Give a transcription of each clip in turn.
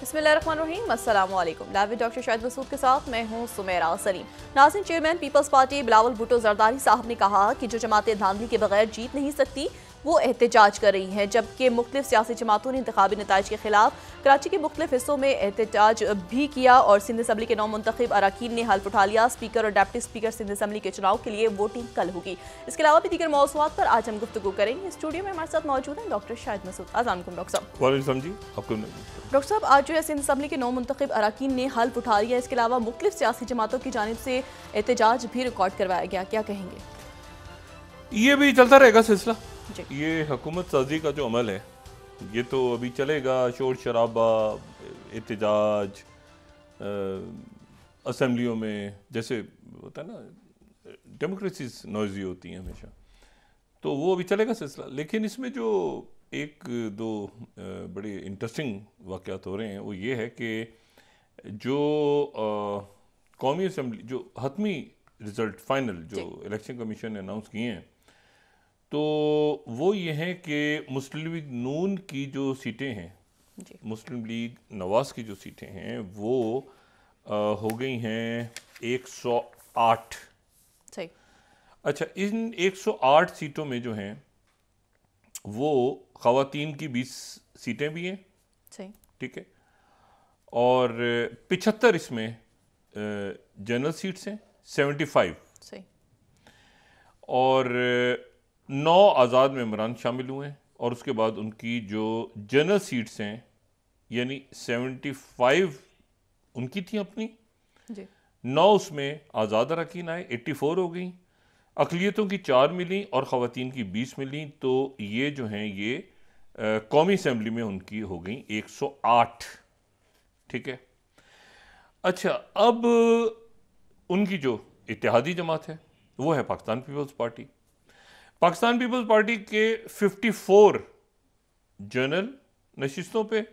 बिस्मिल्लाहिर्रहमानिर्रहीम, अस्सलाम वालेकुम। Live with doctor Shahid Masood के साथ मैं हूं सुमेरा सलीम। नाज़रीन, chairman Peoples Party Bilawal Bhutto Zardari साहब ने कहा कि जो जमातें धांधली के बगैर जीत नहीं सकती वो एहतजाज कर रही हैं, जबकि मुख्तलिफ सियासी जमातों ने इंतखाबी नताइज के खिलाफ कराची के मुख्तलिफ हिस्सों में एहतजाज भी किया और सिंध असम्बली के 9 मुंतखब अरकान ने हल्फ उठा लिया। स्पीकर और डिप्टी स्पीकर सिंध असम्बली के चुनाव के लिए वोटिंग कल होगी। इसके अलावा भी दीगर मौज़ूआत पर आज हम गुफ्तगू करेंगे। स्टूडियो में हमारे साथ मौजूद हैं डॉक्टर शाहिद मसूद। अस्सलाम वालेकुम डॉक्टर साहब। वालेकुम जी, आपको डॉक्टर साहब, आज जो है सिंध असम्बली के 9 मुंतखब अरकान ने हल्फ उठा लिया। इसके अलावा मुख्तलिफ सियासी जमातों की जानिब से एहतजाज भी रिकॉर्ड करवाया गया, क्या कहेंगे? ये भी चलता रहेगा सिलसिला। जी। ये हुकूमत साजी का जो अमल है ये तो अभी चलेगा। शोर शराबा, एहतजाज असम्बलियों में जैसे होता है ना, डेमोक्रेसीज नॉइजी होती हैं हमेशा, तो वो अभी चलेगा सिलसिला। लेकिन इसमें जो एक दो बड़े इंटरेस्टिंग वाक़यात हो रहे हैं वो ये है कि जो कौमी असम्बली जो हतमी रिज़ल्ट फाइनल जो इलेक्शन कमीशन ने अनाउंस किए हैं, तो वो ये हैं कि मुस्लिम लीग नून की जो सीटें हैं, मुस्लिम लीग नवाज की जो सीटें हैं वो हो गई हैं 108। सही। अच्छा, इन 108 सीटों में जो हैं वो ख़वातीन की 20 सीटें भी हैं। सही। ठीक है। और 75 इसमें जनरल सीट्स हैं, 75। सही। और 9 आज़ाद मेंबरान शामिल हुए हैं और उसके बाद उनकी जो जनरल सीट्स हैं यानी 75 उनकी थी अपनी जी। 9 उसमें आज़ाद अरकान आए, 84 हो गई। अक़लियतों की 4 मिली और ख़वातीन की 20 मिली, तो ये जो हैं ये कौमी असम्बली में उनकी हो गई 108। ठीक है। अच्छा, अब उनकी जो इत्तेहादी जमात है वो है Pakistan Peoples Party. Pakistan Peoples Party के 54 जनरल नशिस्तों पे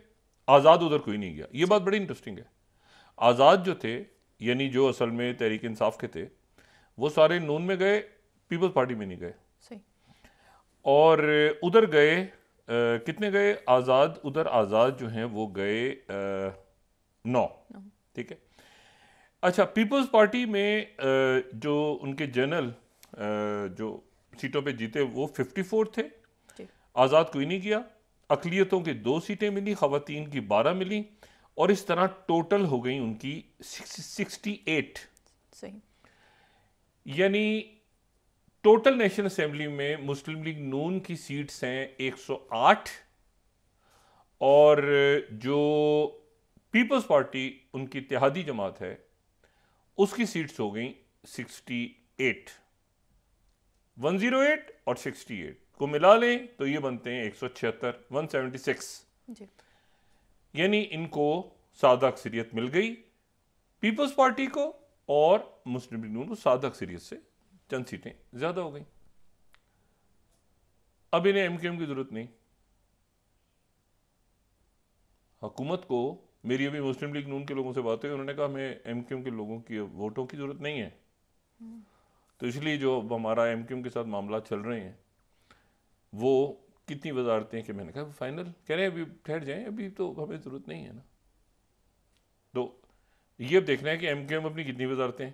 आज़ाद उधर कोई नहीं गया। ये बात बड़ी इंटरेस्टिंग है। आज़ाद जो थे यानी जो असल में तहरीक इंसाफ के थे वो सारे नून में गए, पीपल्स पार्टी में नहीं गए। सही। और उधर गए कितने गए आज़ाद, उधर आज़ाद जो हैं वो गए 9। ठीक है। अच्छा, पीपल्स पार्टी में जो उनके जनरल जो सीटों पे जीते वो 54 थे। आज़ाद कोई नहीं किया। अक़लियतों की 2 सीटें मिली, ख़वातीन की 12 मिली और इस तरह टोटल हो गई उनकी 68। सही। यानी टोटल नेशनल असेंबली में मुस्लिम लीग नून की सीट्स हैं 108 और जो पीपल्स पार्टी उनकी इत्तेहादी जमात है उसकी सीट्स हो गई 68। 108 और 68 को मिला लें तो ये बनते हैं 176, 176। जी। यानी इनको सादा अक्सरियत मिल गई पीपल्स पार्टी को और मुस्लिम लीग नून को सादा अक्सरियत से चंद सीटें ज्यादा हो गई। अब इन्हें एमक्यूएम की जरूरत नहीं। हुकूमत को, मेरी अभी मुस्लिम लीग नून के लोगों से बात हुई, उन्होंने कहा हमें एमक्यूएम के लोगों की वोटों की जरूरत नहीं है। तो इसलिए जो हमारा एमक्यूएम के साथ मामला चल रहे हैं वो कितनी वजारतें कि मैंने कहा फाइनल कह रहे हैं अभी ठहर जाएं, अभी तो हमें जरूरत नहीं है ना। तो ये अब देखना है कि एमक्यूएम अपनी कितनी वजारतें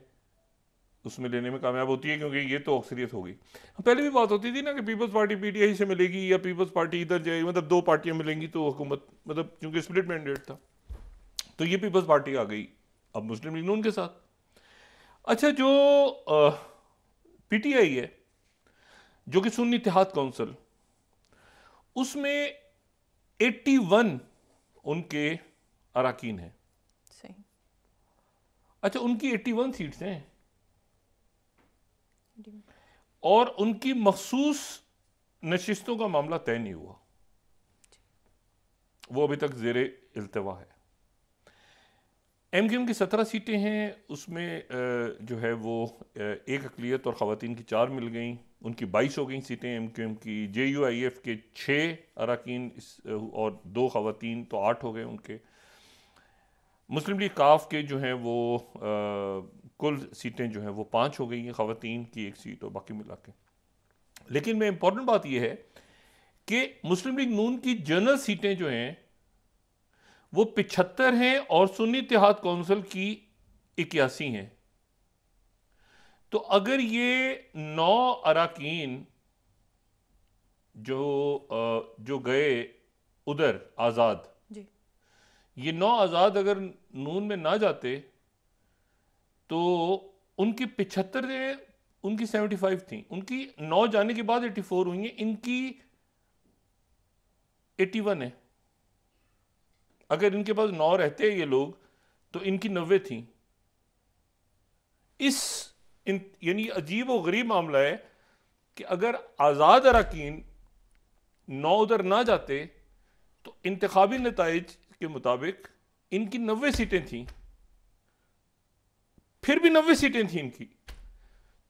उसमें लेने में कामयाब होती है, क्योंकि ये तो अक्सरियत हो गई। पहले भी बात होती थी ना कि पीपल्स पार्टी पीटीआई से मिलेगी या पीपल्स पार्टी इधर जाएगी, मतलब 2 पार्टियां मिलेंगी तो हुकूमत, मतलब क्योंकि स्प्लिट मैंडेट था तो ये पीपल्स पार्टी आ गई अब मुस्लिम लीग नून के साथ। अच्छा, जो पीटीआई है जो कि सुन्नी इत्तेहाद काउंसिल, उसमें 81 उनके अरकान हैं। सही। अच्छा, उनकी 81 सीट्स हैं और उनकी मखसूस नशिस्तों का मामला तय नहीं हुआ, वो अभी तक ज़ेरे इल्तवा है। एमक्यूएम की 17 सीटें हैं, उसमें जो है वो एक अक़लियत और ख़वातीन की 4 मिल गई, उनकी 22 हो गई सीटें एमक्यूएम की। JUIF के 6 अरकान और 2 ख़वातीन, तो 8 हो गए उनके। मुस्लिम लीग काफ के जो हैं वो कुल सीटें जो हैं वो 5 हो गई हैं, ख़वातीन की 1 सीट और बाकी मिला के। लेकिन में इंपॉर्टेंट बात यह है कि मुस्लिम लीग नून की जनरल सीटें जो हैं वो 75 हैं और सुन्नी इत्तेहाद कौंसिल की 81 हैं। तो अगर ये 9 अराकीन जो गए उधर आज़ाद, ये 9 आज़ाद अगर नून में ना जाते तो उनकी 75 उनकी 75 थी, उनकी 9 जाने के बाद 84 हुई हैं, इनकी 81 है। अगर इनके पास 9 रहते ये लोग तो इनकी 90 थी। यानी अजीब और गरीब मामला है कि अगर आज़ाद अरकान 9 उधर ना जाते तो इंतखाबी नताइज के मुताबिक इनकी 90 सीटें थीं, फिर भी 90 सीटें थीं इनकी,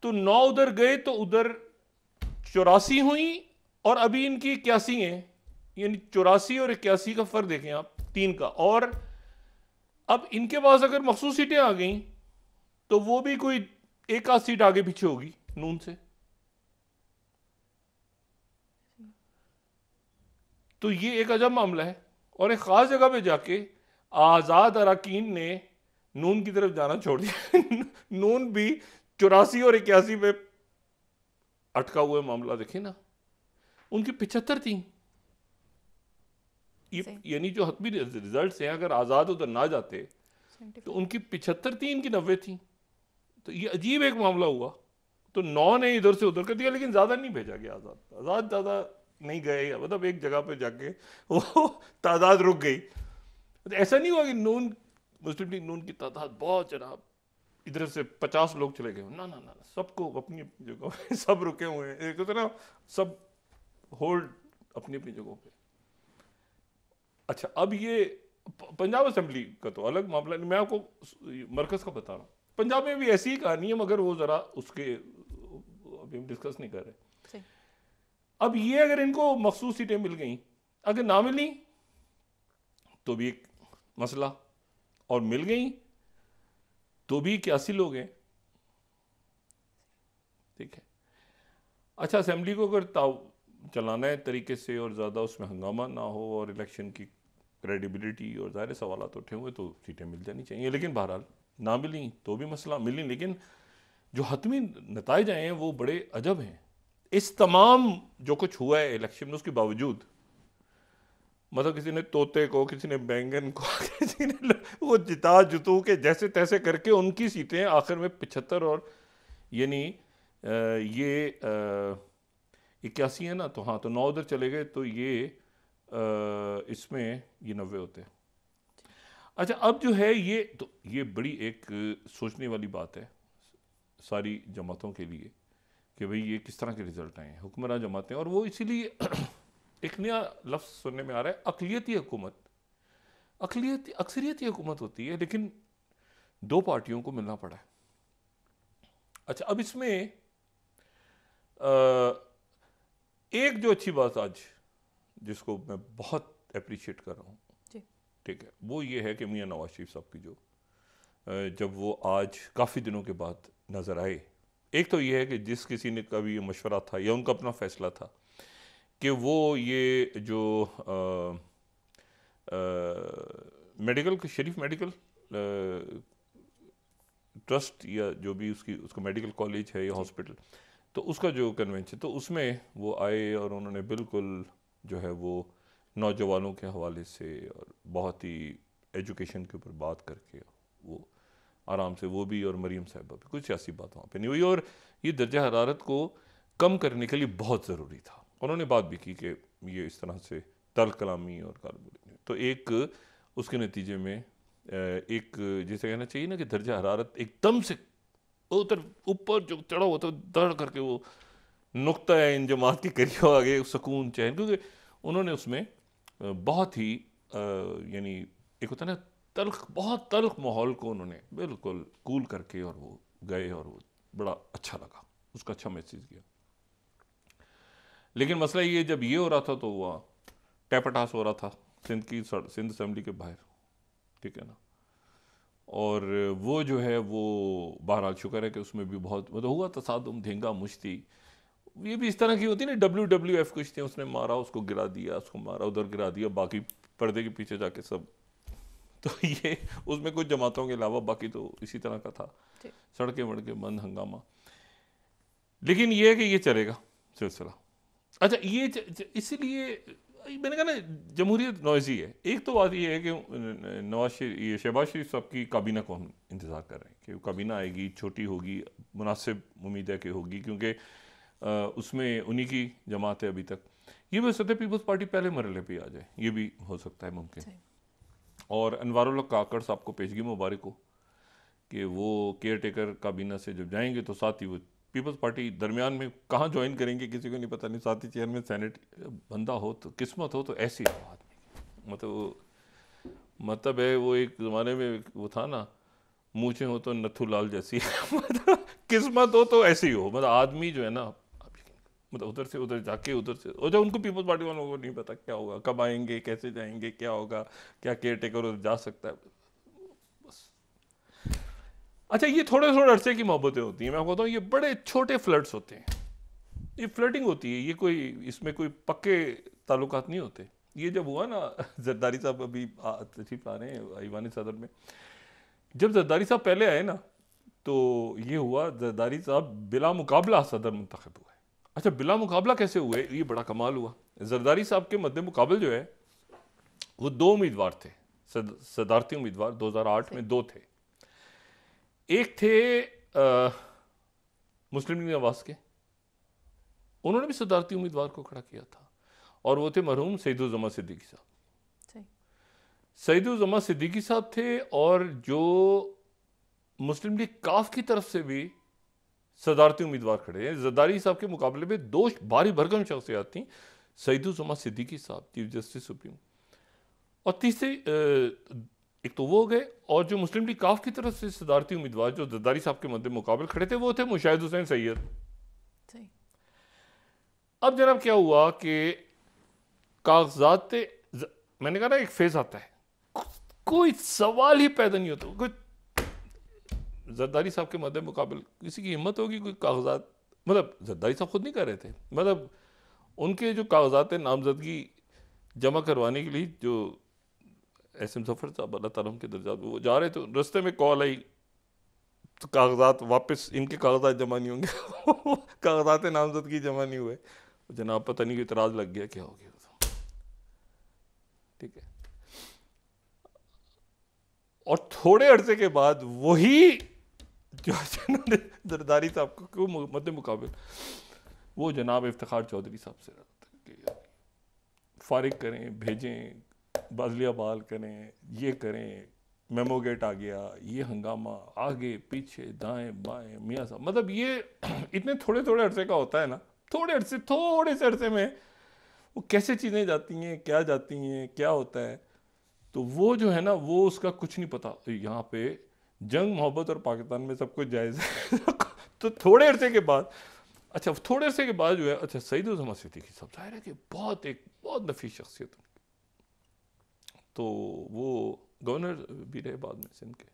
तो 9 उधर गए तो उधर 84 हुई और अभी इनकी 81 हैं। यानी 84 और 81 का फर्क देखें आप, 3 का। और अब इनके पास अगर मखसूस सीटें आ गई तो वो भी कोई एक आध सीट आगे पीछे होगी नून से। तो ये एक अजब मामला है। और एक खास जगह पे जाके आजाद अरकान ने नून की तरफ जाना छोड़ दिया। नून भी 84 और 81 पे अटका हुआ मामला देखे ना, उनकी 75 थी। यानी जो हतमी रिजल्ट हैं, अगर आजाद उधर ना जाते तो उनकी 75 थी, इनकी 90 थी। तो ये अजीब एक मामला हुआ। तो 9 ने इधर से उधर कर दिया, लेकिन ज्यादा नहीं भेजा गया। आजाद ज्यादा नहीं गए, मतलब एक जगह पे जाके वो तादाद रुक गई। तो ऐसा नहीं हुआ कि नून मुस्लिम लीग नून की तादाद बहुत जनाब इधर से 50 लोग चले गए। ना ना ना, सबको अपनी जगह सब रुके हुए हैं, एक होता ना सब होल्ड अपनी अपनी जगहों पे। अच्छा, अब ये पंजाब असेंबली का तो अलग मामला, मैं आपको मरकज का बता रहा हूँ। पंजाब में भी ऐसी ही कहानी है, मगर वो जरा उसके अभी हम डिस्कस नहीं कर रहे। अब ये अगर इनको मखसूस सीटें मिल गई, अगर ना मिली तो भी एक मसला, और मिल गई तो भी 81 लोग हैं। ठीक है। अच्छा, असेंबली को अगर चलाना है तरीके से और ज़्यादा उसमें हंगामा ना हो और इलेक्शन की क्रेडिबिलिटी और ज़ाहिर सवाल उठे हुए, तो सीटें मिल जानी चाहिए। लेकिन बहरहाल ना मिली तो भी मसला, मिली लेकिन जो हतमी नताइज आए हैं वो बड़े अजब हैं। इस तमाम जो कुछ हुआ है इलेक्शन में, उसके बावजूद मतलब किसी ने तोते को, किसी ने बैंगन को, किसी ने वो जिता जुतू के जैसे तैसे करके उनकी सीटें आखिर में 75 और यानी ये 81 है ना, तो हाँ, तो 9 उधर चले गए तो ये इसमें ये 90 होते हैं। अच्छा, अब जो है ये तो ये बड़ी एक सोचने वाली बात है सारी जमातों के लिए कि भाई ये किस तरह के रिजल्ट आए हैं हुक्मरान जमातें। और वो इसीलिए एक नया लफ्ज़ सुनने में आ रहा है, अक़लियती हुकूमत। अक्सरियती हुकूमत होती है, लेकिन 2 पार्टियों को मिलना पड़ा है। अच्छा, अब इसमें एक जो अच्छी बात आज जिसको मैं बहुत अप्रिशिएट कर रहा हूँ, ठीक है, वो ये है कि मियां नवाज शरीफ साहब की जो जब वो आज काफ़ी दिनों के बाद नज़र आए, एक तो ये है कि जिस किसी ने का भी ये मशवरा था या उनका अपना फैसला था कि वो ये जो मेडिकल शरीफ मेडिकल ट्रस्ट या जो भी उसका मेडिकल कॉलेज है या हॉस्पिटल, तो उसका जो कन्वेंशन, तो उसमें वो आए और उन्होंने बिल्कुल जो है वो नौजवानों के हवाले से और बहुत ही एजुकेशन के ऊपर बात करके वो आराम से, वो भी और मरीम साहिबा भी, कुछ सियासी बात वहाँ पे नहीं हुई। और ये दर्जा हरारत को कम करने के लिए बहुत ज़रूरी था। उन्होंने बात भी की कि ये इस तरह से तल कलामी और कारबुल, तो एक उसके नतीजे में एक जैसे कहना चाहिए ना कि दर्जा हरारत एकदम से उधर ऊपर जो चढ़ा हुआ था, दड़ करके वो नुक्ता है इन जमात के करीब आ गए, सुकून चैन, क्योंकि उन्होंने उसमें बहुत ही यानी एक होता है ना तल्ख, बहुत तल्ख माहौल को उन्होंने बिल्कुल कूल करके और वो गए और वो बड़ा अच्छा लगा, उसका अच्छा मैसेज गया। लेकिन मसला ये, जब ये हो रहा था तो वहाँ टैपटास हो रहा था सिंध असेंबली के बाहर, ठीक है ना। और वो जो है वो बहरहाल शुक्र है कि उसमें भी बहुत मतलब हुआ तसादुम, धेंगा मुश्ती, ये भी इस तरह की होती है ना, WWF कुश्ती, उसने मारा, उसको गिरा दिया, उसको मारा, उधर गिरा दिया, बाकी पर्दे के पीछे जाके सब तो ये उसमें कुछ जमातों के अलावा बाकी तो इसी तरह का था, सड़कें वड़कें बंद, हंगामा। लेकिन ये है कि ये चलेगा सिलसिला। अच्छा, ये इसलिए मैंने कहा ना जमहूरियत नॉइजी है। एक तो बात ये है कि ये शहबाज शरीफ साहब की काबीना को हम इंतज़ार कर रहे हैं कि काबीना आएगी, छोटी होगी, मुनासिब उम्मीद है कि होगी, क्योंकि उसमें उन्हीं की जमात है अभी तक। ये भी हो सकता है पीपल्स पार्टी पहले मरहले पे आ जाए, ये भी हो सकता है मुमकिन। और अनवारुल हक काकड़ साहब को पेशगी मुबारक हो कि वो केयर टेकर काबीना से जब जाएंगे तो साथ ही वो पीपल्स पार्टी दरमियान में कहाँ ज्वाइन करेंगे किसी को नहीं पता, नहीं साथ ही चेयरमैन सेनेट बंदा हो तो किस्मत हो तो ऐसी हो आदमी। मतलब है वो एक ज़माने में वो था ना, मूछें हो तो नथु लाल जैसी मतलब किस्मत हो तो ऐसी हो। मतलब आदमी जो है ना, मतलब उधर से उधर जाके उधर से, और जब उनको पीपल्स पार्टी वालों को नहीं पता क्या होगा, कब आएंगे, कैसे जाएंगे, क्या होगा, क्या केयर टेकर उधर जा सकता है, बस। अच्छा, ये थोड़े थोड़े अरसे की मोहब्बतें होती हैं। मैं आपको बताऊँ, ये बड़े छोटे फ्लर्ट्स होते हैं, ये फ्लर्टिंग होती है, ये कोई इसमें कोई पक्के ताल्लुकात नहीं होते। ये जब हुआ ना, जरदारी साहब अभी तशरीफ ला रहे हैं ईवान सदर में, जब जरदारी साहब पहले आए ना तो ये हुआ, जरदारी साहब बिला मुकाबला सदर मुंतखब हुए। अच्छा, बिला मुकाबला कैसे हुए, ये बड़ा कमाल हुआ। जरदारी साहब के मद्दे मुकाबल जो है वो 2 उम्मीदवार थे, सदारती उम्मीदवार 2008 में 2 थे। एक थे मुस्लिम लीग नवाज के, उन्होंने भी सदारती उम्मीदवार को खड़ा किया था, और वो थे मरहूम सईदुज़्ज़मा सिद्दीकी साहब। सईदुज़्ज़मा सिद्दीकी साहब थे, और जो मुस्लिम लीग काफ की तरफ से भी सदारती उम्मीदवार खड़े हैं। जरदारी साहब के मुकाबले में 2 भारी भरकम शख्सियात थी, सईदुज़्ज़मा सिद्दीकी साहब चीफ जस्टिस सुप्रीम, और तीसरे एक तो वो हो गए, और जो मुस्लिम लीग काफ की तरफ से सदारती उम्मीदवार जो जरदारी साहब के मद्दे मुकाबले खड़े थे वो थे मुशाहिद हुसैन सैयद। अब जनाब क्या हुआ कि कागजात, मैंने कहा ना एक फेज आता है, कोई सवाल ही पैदा नहीं होता, कोई जरदारी साहब के मद्दे मुकाबले किसी की हिम्मत होगी कोई कागजात, मतलब जरदारी साहब खुद नहीं कर रहे थे, मतलब उनके जो कागजात नामजदगी जमा करवाने के लिए जो एसएम जफर साहब अल्लाह ताला उनके दर्जात वो जा रहे थे, रास्ते में कॉल आई तो कागजात वापस, इनके कागजात जमा नहीं होंगे कागजात नामजदगी जमा नहीं हुए, जनाब पता नहीं इतराज लग गया, क्या हो गया, ठीक है। और थोड़े अरसे के बाद वही जो जरदारी साहब को मद्दे मुकाबल वो जनाब इफ्तिखार चौधरी साहब से फारिग करें, भेजें, बाजलिया बाल करें, ये करें, मेमो गेट आ गया, ये हंगामा, आगे पीछे दाएं बाएं, मियाँ साहब, मतलब ये इतने थोड़े थोड़े अरसे का होता है ना, थोड़े से अरसे में वो कैसे चीज़ें जाती हैं, क्या जाती हैं, क्या होता है, तो वो जो है ना वो उसका कुछ नहीं पता। यहाँ पे जंग मोहब्बत और पाकिस्तान में सब कुछ जायज़ है तो थोड़े अरसे के बाद, अच्छा थोड़े अरसे के बाद जो है, अच्छा सईदुज़्ज़मा सिद्दीकी साहब जाहिर है कि बहुत नफीस शख्सियत, तो वो गवर्नर भी रहे बाद में सिंध के,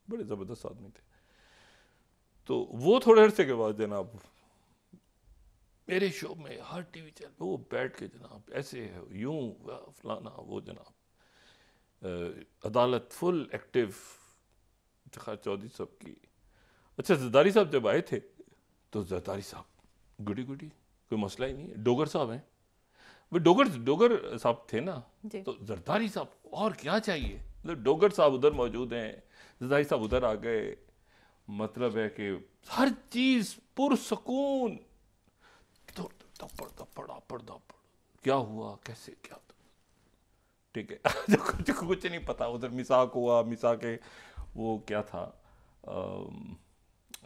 बड़े ज़बरदस्त आदमी थे। तो वो थोड़े अरसे के बाद जनाब मेरे शो में हर टीवी चैनल पे वो बैठ के जनाब ऐसे है यूं फलाना, वो जनाब अदालत फुल एक्टिव इफ्तिखार चौधरी साहब की। अच्छा, जरदारी साहब जब आए थे तो जरदारी साहब गुडी कोई मसला ही नहीं है, डोगर साहब हैं, वो डोगर साहब थे ना, तो जरदारी साहब और क्या चाहिए, मतलब डोगर साहब उधर मौजूद हैं, जरदारी साहब उधर आ गए, मतलब है कि हर चीज़ पुरसकून, दपड़ क्या हुआ, कैसे क्या, ठीक है कुछ नहीं पता। उधर मिसाक हुआ, मिसाक के वो क्या था,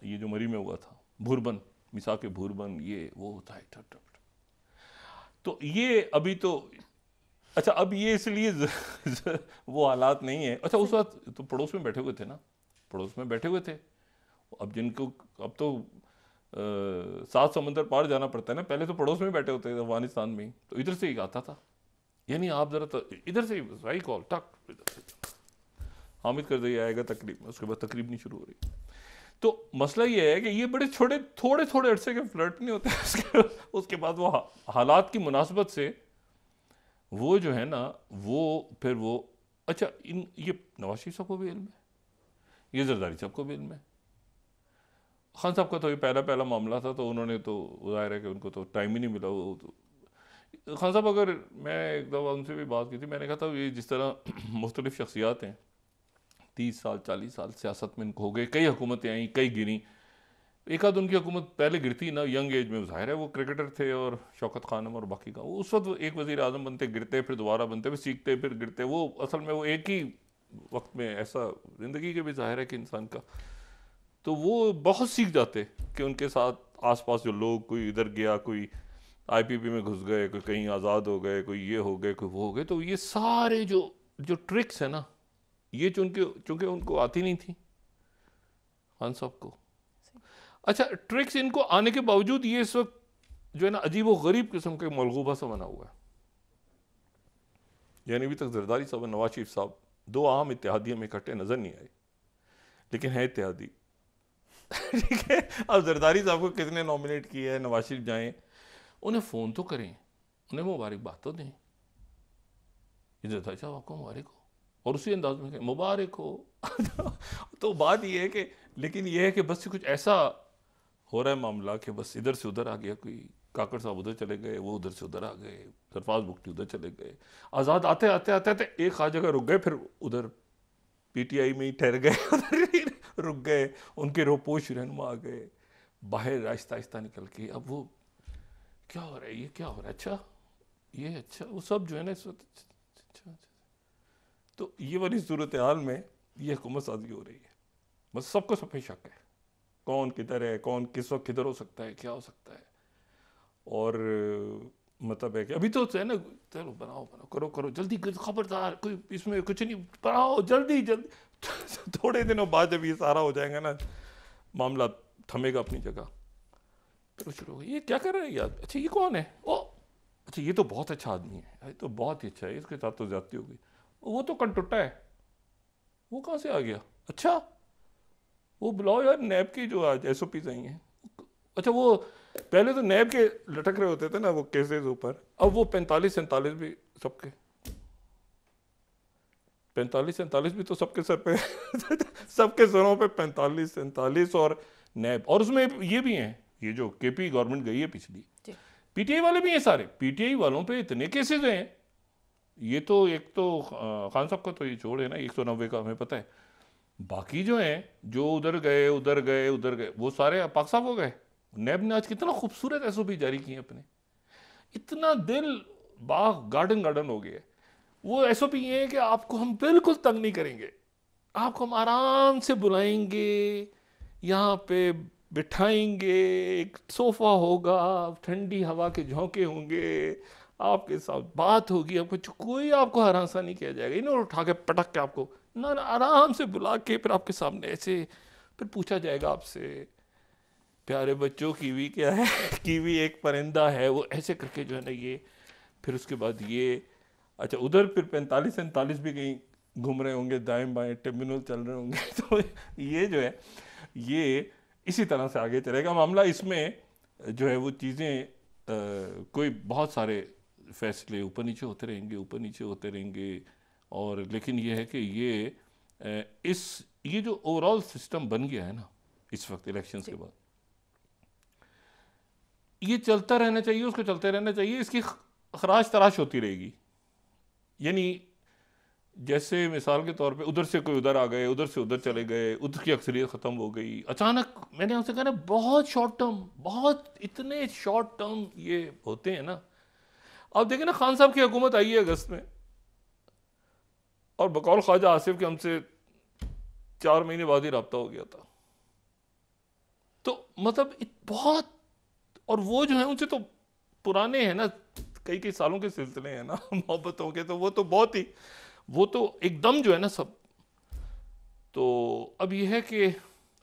ये जो मरी में हुआ था भूरबन, मिसाक के भूरबन, ये वो होता है तो ये अभी तो, अच्छा अब ये इसलिए वो हालात नहीं है। अच्छा, उस वक्त तो पड़ोस में बैठे हुए थे ना, पड़ोस में बैठे हुए थे, अब जिनको अब तो 7 समंदर पार जाना पड़ता है ना, पहले तो पड़ोस में बैठे होते थे अफगानिस्तान में, तो इधर से ही आता था, यानी आप जरा तो इधर से ही कॉल टक, हामिद करज़ई आएगा तकरीब में, उसके बाद तकरीब नहीं शुरू हो रही। तो मसला ये है कि ये बड़े थोड़े अरसे के फ्लर्ट नहीं होते उसके बाद वो हालात की मुनासबत से वो जो है ना वो फिर वो अच्छा ये नवाज शरीफ साहब को भी इल्म है, ये जरदारी साहब को भी इल्म है। खान साहब का तो ये पहला मामला था, तो उन्होंने तो जाहिर है कि उनको तो टाइम ही नहीं मिला। वो तो खान साहब, अगर मैं एक दफ़ा उनसे भी बात की थी, मैंने कहा था ये जिस तरह मुख्तलिफ शख्सियात हैं 30 साल 40 साल सियासत में इनको हो गए, कई हुकूमतें आई, कई गिरी, एक आध उनकी हुकूमत पहले गिरती ना यंग एज में, जाहिर है वो क्रिकेटर थे और शौकत खानम और बाकी का, वो उस वक्त एक वज़ीर आज़म बनते, गिरते, फिर दोबारा बनते, फिर सीखते, फिर गिरते, वो असल में वो एक ही वक्त में ऐसा ज़िंदगी के भी जाहिर है कि इंसान का, तो वो बहुत सीख जाते कि उनके साथ आसपास जो लोग, कोई इधर गया, कोई आईपीपी में घुस गए, कोई कहीं आज़ाद हो गए, कोई ये हो गए, कोई वो हो गए, तो ये सारे जो जो ट्रिक्स है ना, ये चूंकि उनको आती नहीं थी खान साहब को। अच्छा, ट्रिक्स इनको आने के बावजूद ये इस वक्त जो है ना अजीब व गरीब किस्म के मलगूबा सा बना हुआ है। यानी अभी तक जरदारी साहब और नवाज शरीफ साहब दो आम इत्तेहादियों में इकट्ठे नजर नहीं आए, लेकिन है इत्तेहादी। ठीक है, अब जरदारी साहब को किसने नॉमिनेट किया है, नवाज शरीफ जाएं, उन्हें फ़ोन तो करें, उन्हें मुबारकबाद तो दें, जरदारी साहब आपको मुबारक हो, और उसी अंदाज में कहें मुबारक हो। तो बात यह है कि, लेकिन यह है कि बस कुछ ऐसा हो रहा है मामला कि बस इधर से उधर आ गया, कोई काकड़ साहब उधर चले गए, वो उधर से उधर आ गए, सरफराज बुगटी उधर चले गए, आज़ाद आते आते आते आते एक खास जगह रुक गए, फिर उधर पीटीआई में ही ठहर गए, उधर रुक गए, उनके रोपोश रहनुमा आ गए बाहर आहिस्ता आहिस्ता निकल के। अब वो क्या हो रहा है, ये क्या हो रहा है, अच्छा ये, अच्छा वो सब जो है ना इस वक्त, अच्छा। तो ये वाली सूरत हाल में ये हुकूमत साजी हो रही है, बस सबको सब पे शक है, कौन किधर है, कौन किस वक्त किधर हो सकता है, क्या हो सकता है। और मतलब है कि अभी तो है ना, चलो बनाओ बनाओ, करो करो जल्दी, खबरदार कोई इसमें कुछ नहीं, बनाओ जल्दी जल्दी। थोड़े दिनों बाद जब ये सारा हो जाएगा ना, मामला थमेगा अपनी जगह, फिर शुरू होगा ये क्या कर रहे हैं यार, अच्छा ये कौन है, ओ अच्छा ये तो बहुत अच्छा आदमी है, ये तो बहुत ही अच्छा है, इसके साथ तो ज्यादती हो गई, वो तो कनटुट्टा है, वो कहाँ से आ गया, अच्छा वो बुलाओ यार नैब की जो आज SOPs आई हैं। अच्छा वो पहले तो नैब के लटक रहे होते थे ना वो केसेस ऊपर, अब वो 45-47 भी सबके 45-47 भी तो सबके सर पे सबके सरों पे 45-47, और नैब, और उसमें ये भी हैं, ये जो KP गवर्नमेंट गई है पिछली, PTI वाले भी हैं सारे, PTI वालों पे इतने केसेस हैं। ये तो एक तो खान साहब का तो ये छोड़ है ना 190 का, हमें पता है, बाकी जो हैं जो उधर गए उधर गए उधर गए, वो सारे पाक साहब हो गए। नैब ने आज कितना खूबसूरत SOP जारी किए अपने, इतना दिल बाग गार्डन गार्डन हो गया। वो SOP ये है कि आपको हम बिल्कुल तंग नहीं करेंगे, आपको हम आराम से बुलाएंगे, यहाँ पे बिठाएंगे, एक सोफा होगा, ठंडी हवा के झोंके होंगे, आपके साथ बात होगी, आपको कोई आपको हरासा नहीं किया जाएगा, इन्होंने उठा के पटक के आपको ना आराम से बुला के फिर आपके सामने ऐसे फिर पूछा जाएगा आपसे, प्यारे बच्चों कीवी क्या है, कीवी एक परिंदा है, वो ऐसे करके जो है ना ये, फिर उसके बाद ये, अच्छा उधर फिर 45-47 भी कहीं घूम रहे होंगे, दाएं बाएं टर्मिनल चल रहे होंगे। तो ये जो है ये इसी तरह से आगे चलेगा मामला। इसमें जो है वो चीज़ें कोई बहुत सारे फैसले ऊपर नीचे होते रहेंगे, ऊपर नीचे होते रहेंगे, और लेकिन ये है कि ये जो ओवरऑल सिस्टम बन गया है ना इस वक्त इलेक्शंस के बाद, ये चलता रहना चाहिए, उसको चलते रहना चाहिए, इसकी खराश तराश होती रहेगी। यानी जैसे मिसाल के तौर पे उधर से कोई उधर आ गए, उधर से उधर चले गए, उधर की अक्सरियत ख़त्म हो गई अचानक, मैंने आपसे कहा ना बहुत शॉर्ट टर्म, बहुत इतने शॉर्ट टर्म ये होते हैं ना। अब देखें ना खान साहब की हुकूमत आई है अगस्त में, और बकौल ख्वाजा आसिफ के हमसे 4 महीने बाद ही रब्ता हो गया था, तो मतलब बहुत, और वो जो है उनसे तो पुराने हैं ना, कई सालों के सिलसिले हैं ना मोहब्बतों के, तो वो तो बहुत ही, वो तो एकदम जो है ना सब। तो अब ये है कि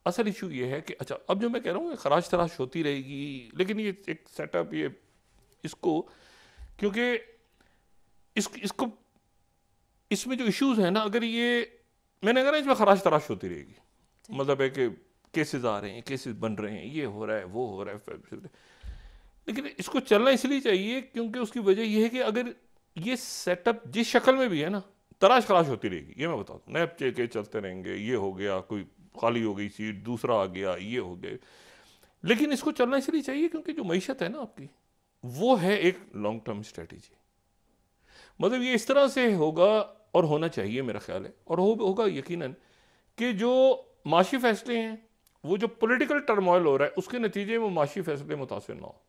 असल इशू ये है कि अच्छा अब जो मैं कह रहा हूँ खराश तराश होती रहेगी, लेकिन ये एक सेटअप, ये इसको क्योंकि इसको इसमें जो इश्यूज है ना, अगर ये मैंने कहा ना इसमें खराश तराश होती रहेगी, मतलब है कि केसेस आ रहे हैं, केसेस बन रहे हैं, ये हो रहा है, वो हो रहा है, लेकिन इसको चलना इसलिए चाहिए क्योंकि उसकी वजह यह है कि अगर ये सेटअप जिस शक्ल में भी है ना, तराश खराश होती रहेगी, ये मैं बता दूँ। नैब के चलते रहेंगे, ये हो गया, कोई खाली हो गई सीट, दूसरा आ गया, ये हो गया। लेकिन इसको चलना इसलिए चाहिए क्योंकि जो मईशत है ना आपकी, वो है एक लॉन्ग टर्म स्ट्रेटेजी। मतलब ये इस तरह से होगा और होना चाहिए मेरा ख्याल है, और होगा यकीनन, कि जो माशी फैसले हैं, वो जो पॉलिटिकल टर्मोइल हो रहा है उसके नतीजे में माशी फैसले मुतासिर ना हो।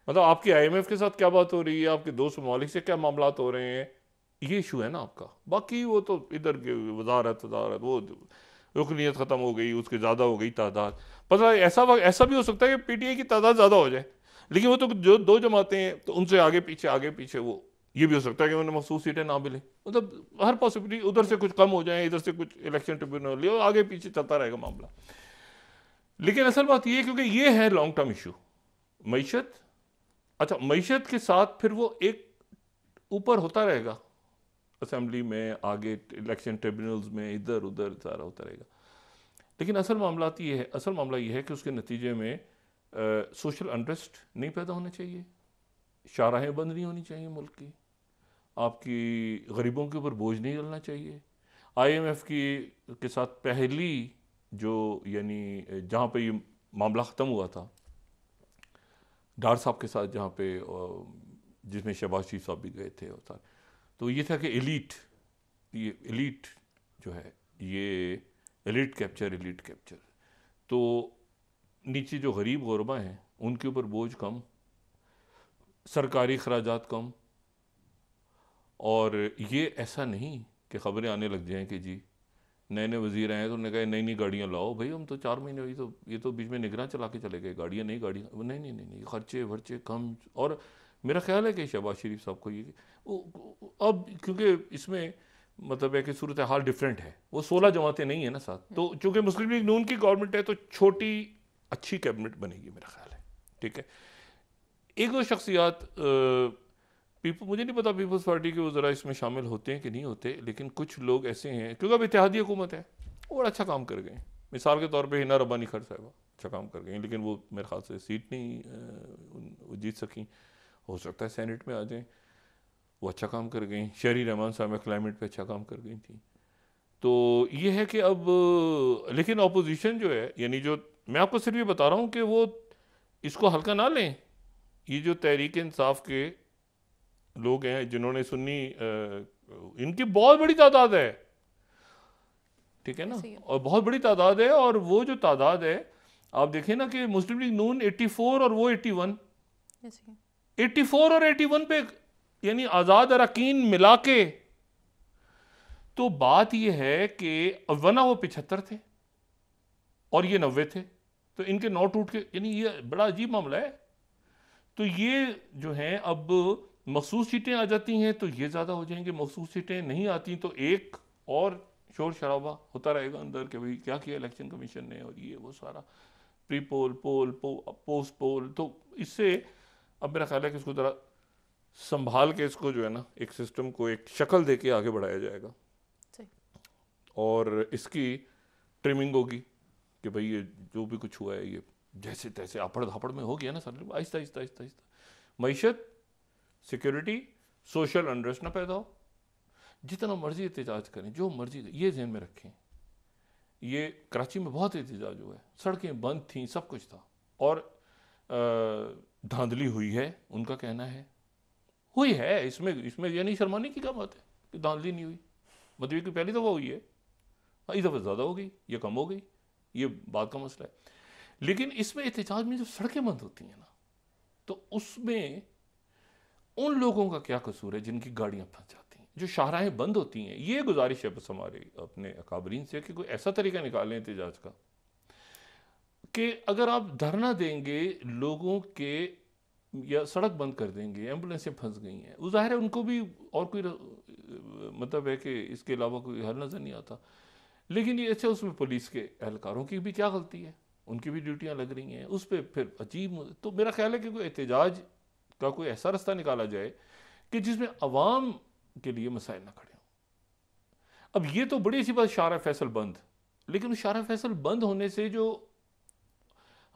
मतलब आपकी IMF के साथ क्या बात हो रही है, आपके दोस्त ममालिक से क्या मामलात हो रहे हैं, ये इशू है ना आपका। बाकी वो तो इधर के वजारत वो रुकनीत ख़त्म हो गई, उसके ज़्यादा हो गई तादाद। पता है ऐसा भी हो सकता है कि PTI की तादाद ज़्यादा हो जाए, लेकिन वो तो जो दो जमातें हैं तो उनसे आगे पीछे वो, ये भी हो सकता है कि उन्हें मखसूस सीटें ना मिले। मतलब हर पॉसिबिलिटी, उधर से कुछ कम हो जाए, इधर से कुछ इलेक्शन ट्रिब्यूनल ले, और आगे पीछे चलता रहेगा मामला। लेकिन असल बात ये है, क्योंकि ये है लॉन्ग टर्म इशू मईशत। अच्छा, मईशत के साथ फिर वो एक ऊपर होता रहेगा असेंबली में, आगे इलेक्शन ट्रिब्यूनल्स में, इधर उधर सारा होता रहेगा। लेकिन असल मामला ये है कि उसके नतीजे में सोशल अनरेस्ट नहीं पैदा होना चाहिए, शाहराहें बंद नहीं होनी चाहिए मुल्क की, आपकी गरीबों के ऊपर बोझ नहीं डलना चाहिए। IMF के साथ पहली जो, यानी जहाँ पे ये मामला ख़त्म हुआ था डार साहब के साथ, जहाँ पे जिसमें शहबाज शरीफ साहब भी गए थे, और तो ये था कि एलीट जो है, ये एलीट कैप्चर, तो नीचे जो गरीब गुरबा हैं उनके ऊपर बोझ कम, सरकारी खराजात कम। और ये ऐसा नहीं कि ख़बरें आने लग जाएं कि जी नए वज़ीर आए तो उन्होंने कहा नई गाड़ियाँ लाओ। भाई हम तो 4 महीने हुई, तो ये तो बीच में निगरान चला के चले गए, गाड़ियाँ नहीं, खर्चे वर्चे कम। और मेरा ख्याल है कि शहबाज शरीफ साहब को ये अब, क्योंकि इसमें मतलब है कि सूरत हाल डिफरेंट है, वो 16 जमातें नहीं है ना साथ, तो चूँकि मुस्लिम लीग नून की गवर्नमेंट है तो छोटी अच्छी कैबिनेट बनेगी मेरा ख्याल है। ठीक है, एक दो शख्सियात मुझे नहीं पता पीपल्स पार्टी के वो ज़रा इसमें शामिल होते हैं कि नहीं होते, लेकिन कुछ लोग ऐसे हैं, क्योंकि अब इत्तेहादी हुकूमत है, वो बड़ा अच्छा काम कर गए। मिसाल के तौर पे हिना रब्बानी खर साहिबा अच्छा काम कर गए, लेकिन वो मेरे ख्याल से सीट नहीं जीत सकी, हो सकता है सेनेट में आ जाएं। वो अच्छा काम कर गई। शहरी रहमान साहब क्लाइमेट पे अच्छा काम कर गई थी। तो ये है कि अब, लेकिन अपोजिशन जो है, यानी जो मैं आपको सिर्फ ये बता रहा हूँ कि वो इसको हल्का ना लें। ये जो तहरीक इंसाफ के लोग हैं जिन्होंने सुन्नी, इनकी बहुत बड़ी तादाद है, ठीक है ना, और बहुत बड़ी तादाद है। और वो जो तादाद है, आप देखें ना कि मुस्लिम लीग नून 84 और वो 81, 84 और 81 पे, यानी आज़ाद अरकान मिला के। तो बात ये है कि वरना वो 75 थे और ये 90 थे, तो इनके 9 टूट के, यानी ये बड़ा अजीब मामला है। तो ये जो हैं, अब मखसूस सीटें आ जाती हैं तो ये ज़्यादा हो जाएंगे, मखसूस सीटें नहीं आती तो एक और शोर शराबा होता रहेगा अंदर कि भाई क्या किया इलेक्शन कमीशन ने, और ये वो सारा प्री पोल पोस्ट पोल। तो इससे अब मेरा ख्याल है कि इसको ज़रा संभाल के, इसको जो है ना, एक सिस्टम को एक शक्ल दे के आगे बढ़ाया जाएगा, और इसकी ट्रिमिंग होगी कि भाई ये जो भी कुछ हुआ है ये जैसे तैसे आपड़ धापड़ में हो गया ना sir, Aahista Aahista Aahista Aahista मईशत, security, social unrest ना पैदा हो। जितना मर्जी एहतजाज करें, जो मर्जी, ये ध्यान में रखें। ये कराची में बहुत एहतजाज हुआ है, सड़कें बंद थीं, सब कुछ था, और धांधली हुई है, उनका कहना है हुई है। इसमें ये नहीं शर्माने की क्या बात है कि धांधली नहीं हुई, मतलब ये पहली दफ़ा हुई है, इस दफ़ा ज़्यादा हो गई, ये कम हो गई, ये बात का मसला है। लेकिन इसमें एहतजाज में जो सड़कें बंद होती हैं ना, तो उसमें उन लोगों का क्या कसूर है जिनकी गाड़ियां फंस जाती हैं, जो शाहराहें बंद होती हैं। ये गुजारिश है बस हमारे अपने अकाबरीन से कि कोई ऐसा तरीका निकालें एहतजाज का कि अगर आप धरना देंगे लोगों के, या सड़क बंद कर देंगे, एम्बुलेंसें फंस गई हैं, वो जाहिर है उनको भी और कोई मतलब है कि इसके अलावा कोई हल नज़र नहीं आता। लेकिन ये अच्छा, उसमें पुलिस के एहलकारों की भी क्या गलती है, उनकी भी ड्यूटियाँ लग रही हैं उस पर, फिर अजीब। तो मेरा ख्याल है कि कोई एहतजाज का कोई ऐसा रास्ता निकाला जाए कि जिसमें अवाम के लिए मसाइल ना खड़े हों। अब ये तो बड़ी सी बात, शारा फैसल बंद, लेकिन उस शारा फैसल बंद होने से जो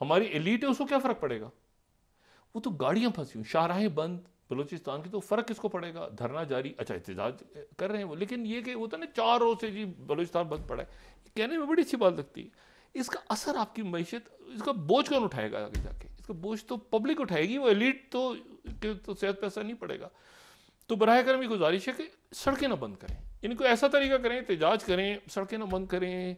हमारी एलीट है उसको क्या फ़र्क पड़ेगा? वो तो गाड़ियां फंसी हुई, शाहराहें बंद, बलूचिस्तान की, तो फ़र्क किसको पड़ेगा? धरना जारी, अच्छा एहतजाज कर रहे हैं वो, लेकिन ये कि होता ना 4 रोज से जी बलूचिस्तान बंद पड़ा है, कहने में बड़ी अच्छी बात लगती है। इसका असर आपकी मईशत, इसका बोझ कौन उठाएगा आगे जाके? इसका बोझ तो पब्लिक उठाएगी, वो एलिट तो सेहत पे असर नहीं पड़ेगा। तो बराह करम ये गुजारिश है कि सड़कें ना बंद करें, इनको ऐसा तरीका करें, एहतजाज करें, सड़कें ना बंद करें,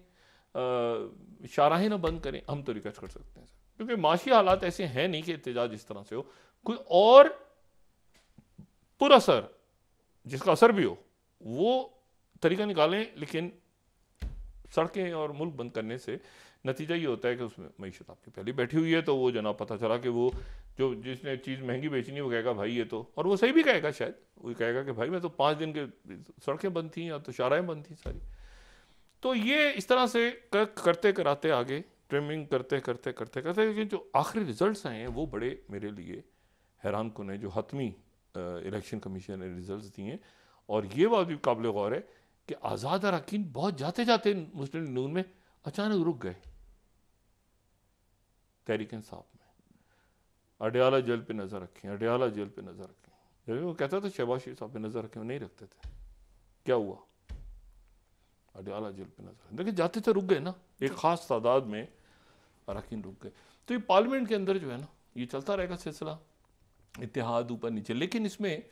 शाहराहें ना बंद करें। हम तो रिक्वेस्ट कर सकते हैं सर, क्योंकि माशी हालात ऐसे हैं नहीं कि एहतजाज इस तरह से हो। कोई और पुरअसर, जिसका असर भी हो, वो तरीका निकालें, लेकिन सड़कें और मुल्क बंद करने से नतीजा ये होता है कि उसमें मईशत आपकी पहले बैठी हुई है, तो वो जनाब पता चला कि वो जो जिसने चीज़ महंगी बेचनी है वो कहेगा भाई ये तो, और वो सही भी कहेगा शायद, वो कहेगा कि भाई मैं तो 5 दिन के सड़कें बंद थी या तो शाहराहें बंद थी सारी। तो ये इस तरह से करते कराते आगे ट्रिमिंग करते करते करते करते, लेकिन जो आखिरी रिजल्ट्स आए हैं वो बड़े मेरे लिए हैरान कुन है, जो हतमी इलेक्शन कमीशन ने रिजल्ट्स दिए हैं। और ये बात भी काबिल गौर है कि आज़ाद अरकान बहुत जाते जाते मुस्लिम लीग नून में अचानक रुक गए। तहरीक इंसाफ में अडयाला जेल पे नज़र रखें, अडयाला जेल पे नज़र रखें, जब वो कहता था शहबाज शरीफ साहब पे नज़र रखें, वो नहीं रखते थे। क्या हुआ? अडयाला जेल पे नज़र, देखिए जाते थे रुक गए ना, एक ख़ास तादाद में अरकान रुक गए। तो ये पार्लियामेंट के अंदर जो है ना, ये चलता रहेगा सिलसिला, इत्तेहाद ऊपर नीचे। लेकिन इसमें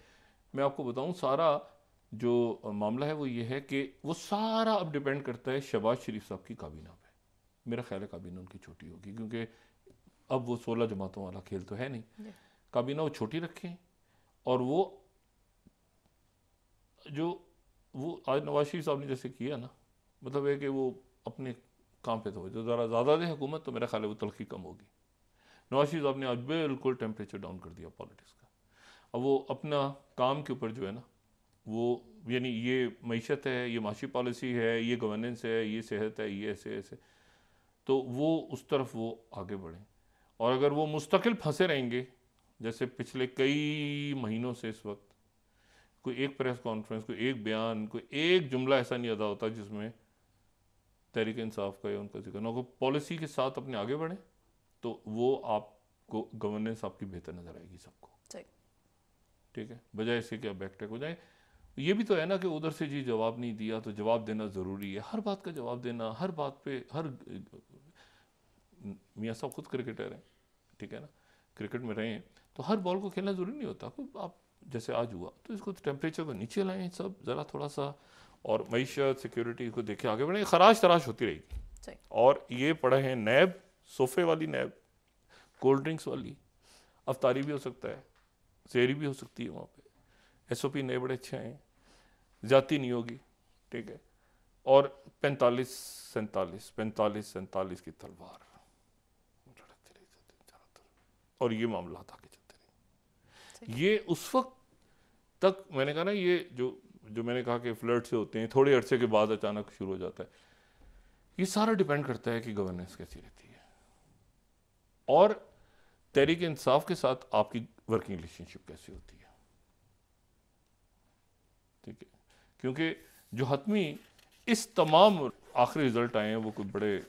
मैं आपको बताऊं, सारा जो मामला है वो ये है कि वो सारा अब डिपेंड करता है शहबाज शरीफ साहब की काबीना पे। मेरा ख्याल है काबीना उनकी छोटी होगी, क्योंकि अब वो 16 जमातों वाला खेल तो है नहीं। काबीना वो छोटी रखें, और वो जो वो आज नवाज शरीफ साहब ने जैसे किया ना, मतलब है कि वो अपने काम पे तो जो ज़रा ज़्यादा दे हुकूमत, तो मेरा ख्याल है वो तलखी कम होगी। नवाज शरीफ साहब ने आज बिल्कुल टेम्परेचर डाउन कर दिया पॉलिटिक्स का। अब वो अपना काम के ऊपर जो है ना, वो यानी ये मईशत है, ये माशी पॉलिसी है, ये गवर्नेंस है, ये सेहत है, ये ऐसे ऐसे, तो वो उस तरफ वो आगे बढ़ें। और अगर वो मुस्तकिल फंसे रहेंगे, जैसे पिछले कई महीनों से इस वक्त कोई एक प्रेस कॉन्फ्रेंस, कोई एक बयान, कोई एक जुमला ऐसा नहीं अदा होता जिसमें तहरीक इंसाफ का या उनका जिक्र ना हो, पॉलिसी के साथ अपने आगे बढ़ें, तो वो आपको गवर्नेंस आपकी बेहतर नजर आएगी सबको। ठीक है, बजाय इसके कि आप बैकट्रैक हो जाए। ये भी तो है ना कि उधर से जी जवाब नहीं दिया, तो जवाब देना ज़रूरी है, हर बात का जवाब देना, हर बात पे हर मियाँ साहब खुद क्रिकेटर हैं, ठीक है ना, क्रिकेट में रहे हैं, तो हर बॉल को खेलना ज़रूरी नहीं होता। आप जैसे आज हुआ तो इसको टेम्परेचर को नीचे लाएं सब ज़रा थोड़ा सा, और मईशत सिक्योरिटी को देखे आगे बढ़े, खराश तराश होती रहेगी। और ये पड़े हैं नैब, सोफे वाली नैब, कोल्ड ड्रिंक्स वाली, अफ्तारी भी हो सकता है, सेहरी भी हो सकती है वहाँ पे, SOP नए बड़े अच्छे हैं, जाती नहीं होगी, ठीक है। और 45-47 की तलवार लड़कती रही चारों तरफ, और ये मामला आगे चलते रहे। ये उस वक्त तक मैंने कहा ना, ये जो मैंने कहा कि फ्लड से होते हैं, थोड़े अरसे के बाद अचानक शुरू हो जाता है, ये सारा डिपेंड करता है कि गवर्नेंस कैसी रहती है और तहरीक इंसाफ के साथ आपकी वर्किंग रिलेशनशिप कैसी होती है, ठीक है। क्योंकि जो हतमी इस तमाम आखिरी रिजल्ट आए हैं वो कोई बड़े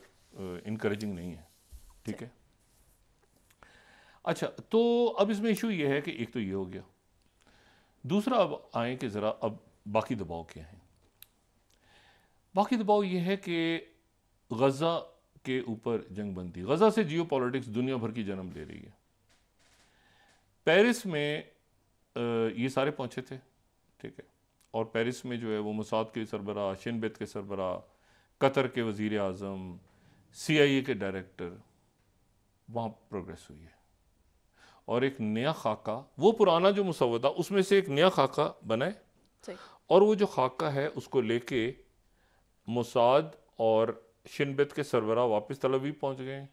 इनकरेजिंग नहीं है, ठीक है। अच्छा, तो अब इसमें इशू ये है कि एक तो ये हो गया, दूसरा अब आए कि ज़रा अब बाकी दबाव क्या हैं। बाकी दबाव ये है कि गज़ा के ऊपर जंग बंदी, गज़ा से जियो पॉलिटिक्स दुनिया भर की जन्म ले रही है। पेरिस में ये सारे पहुंचे थे, ठीक है, और पेरिस में जो है वो मोसाद के सरबराह, शिन बेत के सरबराह, कतर के वज़ीर आज़म, CIA के डायरेक्टर, वहाँ प्रोग्रेस हुई है और एक नया खाका, वो पुराना जो मुसवदा उसमें से एक नया खाका बनाए, और वो जो खाका है उसको लेके मोसाद और शिन बेत के सरबराह वापस तल अवीव पहुँच गए।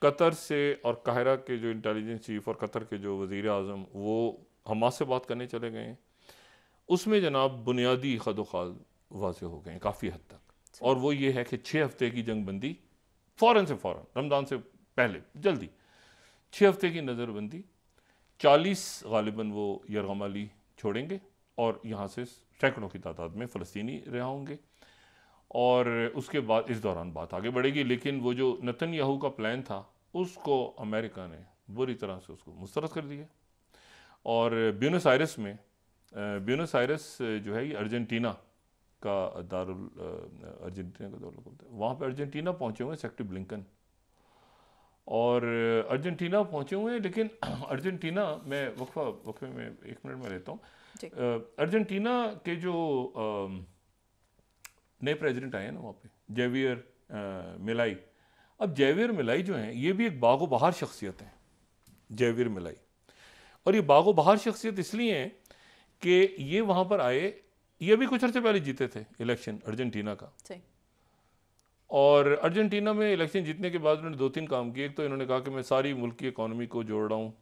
कतर से और काहिरा के जो इंटेलिजेंस चीफ और कतर के जो वज़ीर आज़म वो हमास से बात करने चले गए। उसमें जनाब बुनियादी खदोखाल वाज़े हो गए काफ़ी हद तक, और वो ये है कि 6 हफ्ते की जंग बंदी फ़ौरन से फ़ौरन, रमज़ान से पहले जल्दी 6 हफ्ते की नज़रबंदी, 40 गालिबन वो यरगमाली छोड़ेंगे और यहाँ से सैकड़ों की तादाद में फ़लस्तीनी रिहा होंगे, और उसके बाद इस दौरान बात आगे बढ़ेगी। लेकिन वो जो नेतन्याहू का प्लान था उसको अमेरिका ने बुरी तरह से उसको मुस्तरद कर दिया, और ब्यूनस आयरस में, ब्यूनस आयरस जो है ये अर्जेंटीना का दारुल, अर्जेंटीना का दौर बोलते हैं, वहाँ पे अर्जेंटीना पहुँचे हुए हैं सेक्रेटरी ब्लिंकन, और अर्जेंटीना पहुँचे हुए हैं। लेकिन अर्जेंटीना में वक्फे में 1 मिनट में रहता हूँ। अर्जेंटीना के जो नए प्रेसिडेंट आए हैं ना वहाँ पे, जेवियर मिलाई। अब जेवियर मिलाई जो हैं ये भी एक बागो बहार शख्सियत हैं, जेवियर मिलाई। और ये बागो बहार शख्सियत इसलिए हैं कि ये वहाँ पर आए, ये भी कुछ अर्से पहले जीते थे इलेक्शन अर्जेंटीना का, और अर्जेंटीना में इलेक्शन जीतने के बाद उन्होंने 2-3 काम किए। एक तो इन्होंने कहा कि मैं सारी मुल्क की इकॉनमी को जोड़ रहा हूँ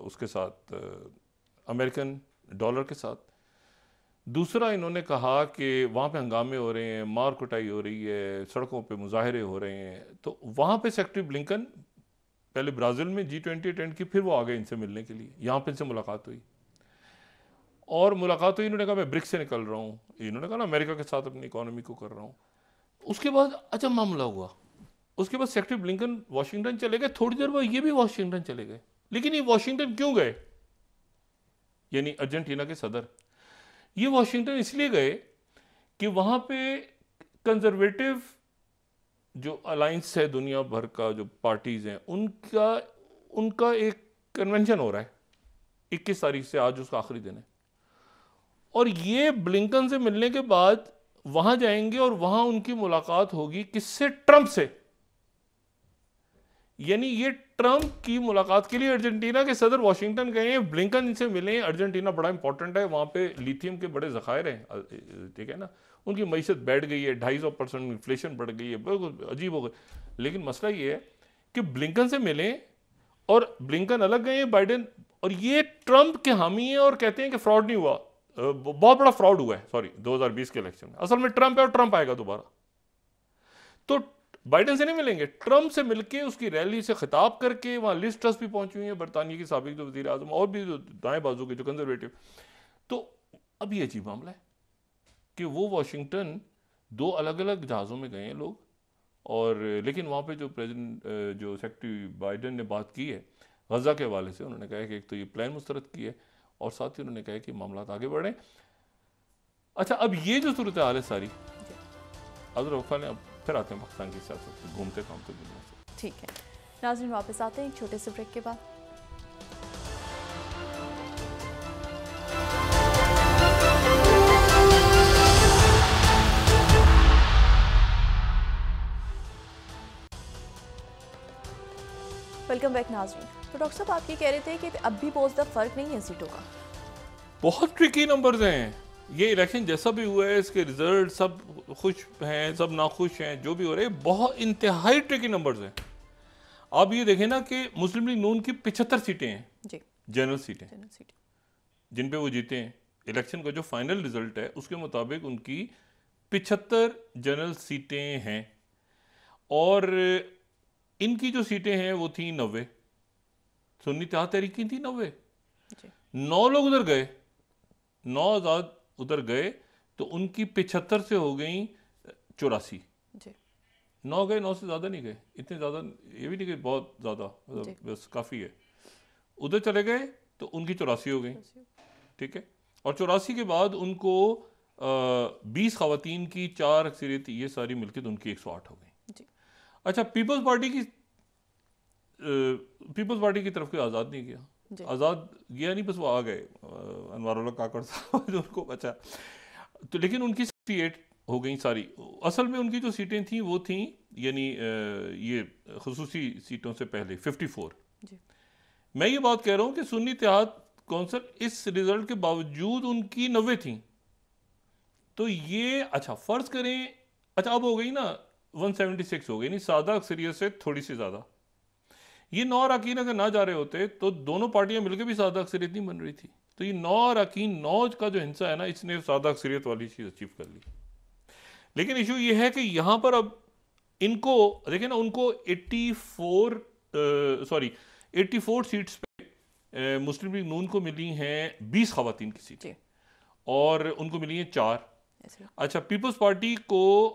उसके साथ, अमेरिकन डॉलर के साथ। दूसरा इन्होंने कहा कि वहाँ पे हंगामे हो रहे हैं, मार कुटाई हो रही है, सड़कों पे मुजाहरे हो रहे हैं, तो वहाँ पे सेक्रेटरी ब्लिंकन पहले ब्राज़ील में G20 अटेंड की, फिर वो आ गए इनसे मिलने के लिए, यहाँ पे इनसे मुलाकात हुई। और मुलाकात हुई, इन्होंने कहा मैं ब्रिक्स से निकल रहा हूँ, इन्होंने कहा ना अमेरिका के साथ अपनी इकॉनमी को कर रहा हूँ। उसके बाद अच्छा मामला हुआ, उसके बाद सेक्रेटरी ब्लिंकन वाशिंगटन चले गए, थोड़ी देर बाद ये भी वाशिंगटन चले गए। लेकिन ये वाशिंगटन क्यों गए, यानी अर्जेंटीना के सदर ये वाशिंगटन इसलिए गए कि वहाँ पे कंजर्वेटिव जो अलायंस है दुनिया भर का, जो पार्टीज हैं, उनका एक कन्वेंशन हो रहा है 21 तारीख से, आज उसका आखिरी दिन है। और ये ब्लिंकन से मिलने के बाद वहां जाएंगे और वहां उनकी मुलाकात होगी किससे, ट्रंप से। यानी ये ट्रंप की मुलाकात के लिए अर्जेंटीना के सदर वाशिंगटन गए हैं, ब्लिंकन इनसे मिले। अर्जेंटीना बड़ा इंपॉर्टेंट है, वहां पे लिथियम के बड़े ज़खायर हैं, ठीक है ना। उनकी मईशत बैठ गई है, 250% इन्फ्लेशन बढ़ गई है, बिल्कुल अजीब हो गई। लेकिन मसला ये है कि ब्लिंकन से मिले और ब्लिंकन अलग गए हैं बाइडेन, और ये ट्रंप के हामी हैं और कहते हैं कि फ्रॉड नहीं हुआ, बहुत बड़ा फ्रॉड हुआ है, सॉरी 2020 के इलेक्शन में। असल में ट्रंप है और ट्रंप आएगा दोबारा। तो बाइडेन से नहीं मिलेंगे, ट्रंप से मिलके उसकी रैली से खिताब करके, वहां लिज ट्रस भी पहुंची हुई है, बरतानिया की साबिक जो वज़ीर आज़म, और भी जो दाएं बाजू के जो कंजर्वेटिव। तो अब ये अजीब मामला है कि वो वाशिंगटन 2 अलग अलग जहाज़ों में गए हैं लोग, और लेकिन वहाँ पे जो प्रेसिडेंट जो सेक्रेटरी बाइडेन ने बात की है गजा के हवाले से, उन्होंने कहा कि एक तो ये प्लान मुस्तरद की है, और साथ ही उन्होंने कहा कि मामला आगे बढ़े। अच्छा, अब ये जो सूरत हाल है सारी, अब फिर आते हैं पाकिस्तान की सियासत, घूमते घामते दुनिया से। ठीक है नाज़रीन, वापस आते हैं एक छोटे से ब्रेक के बाद। वेलकम बैक नाज़रीन। तो डॉक्टर साहब आप ये कह रहे थे कि अब भी बहुत ज़्यादा फर्क नहीं है सीटों का, बहुत ट्रिकी नंबर्स हैं। ये इलेक्शन जैसा भी हुआ है, इसके रिजल्ट सब खुश हैं, सब नाखुश हैं, जो भी हो रहे हैं, बहुत इंतहाई ट्रिकी नंबर्स हैं। आप ये देखें ना कि मुस्लिम लीग नून की 75 सीटें हैं जी, जनरल सीटें जिन पे वो जीते हैं। इलेक्शन का जो फाइनल रिजल्ट है उसके मुताबिक उनकी 75 जनरल सीटें हैं, और इनकी जो सीटें हैं वो थी 90, सुन्नी इत्तेहाद तहरीक की थी 90। 9 लोग उधर गए, 9 आज़ाद उधर गए, तो उनकी 75 से हो गई 84। 9 गए, 9 से ज़्यादा नहीं गए, इतने ज़्यादा ये भी नहीं गए, बहुत ज़्यादा, बस काफ़ी है। उधर चले गए तो उनकी 84 हो गई, ठीक है। और 84 के बाद उनको 20 ख़वातीन की 4 अक्सरियत, ये सारी मिलकर तो उनकी 108 हो गई। अच्छा, पीपल्स पार्टी की तरफ कोई आज़ाद नहीं गया, आज़ाद गया नहीं, बस वो आ गए अनवारुल्लाह काकड़ साहब उनको। अच्छा, तो लेकिन उनकी 68 हो गई सारी। असल में उनकी जो सीटें थी वो थी, यानी ये खुसूसी सीटों से पहले 54। मैं ये बात कह रहा हूँ कि सुन्नी इत्तेहाद कौंसिल इस रिजल्ट के बावजूद उनकी 90 थी। तो ये अच्छा फ़र्ज़ करें, अच्छा अब हो गई ना 176 हो गई, नहीं सादा अक्सरियत से थोड़ी सी ज़्यादा। ये 9 अरकान अगर ना जा रहे होते तो दोनों पार्टियां मिलकर भी सादा अक्सरियत नहीं बन रही थी। तो ये 9 अरकान, 9 का जो हिस्सा है ना, इसने सादा अक्सरियत वाली चीज़ अचीव कर ली। लेकिन इशू ये है कि यहाँ पर अब इनको देखें ना, उनको 84 सीट्स पे मुस्लिम लीग नून को मिली हैं 20 ख़वातीन की सीटें, और उनको मिली हैं 4। अच्छा, पीपल्स पार्टी को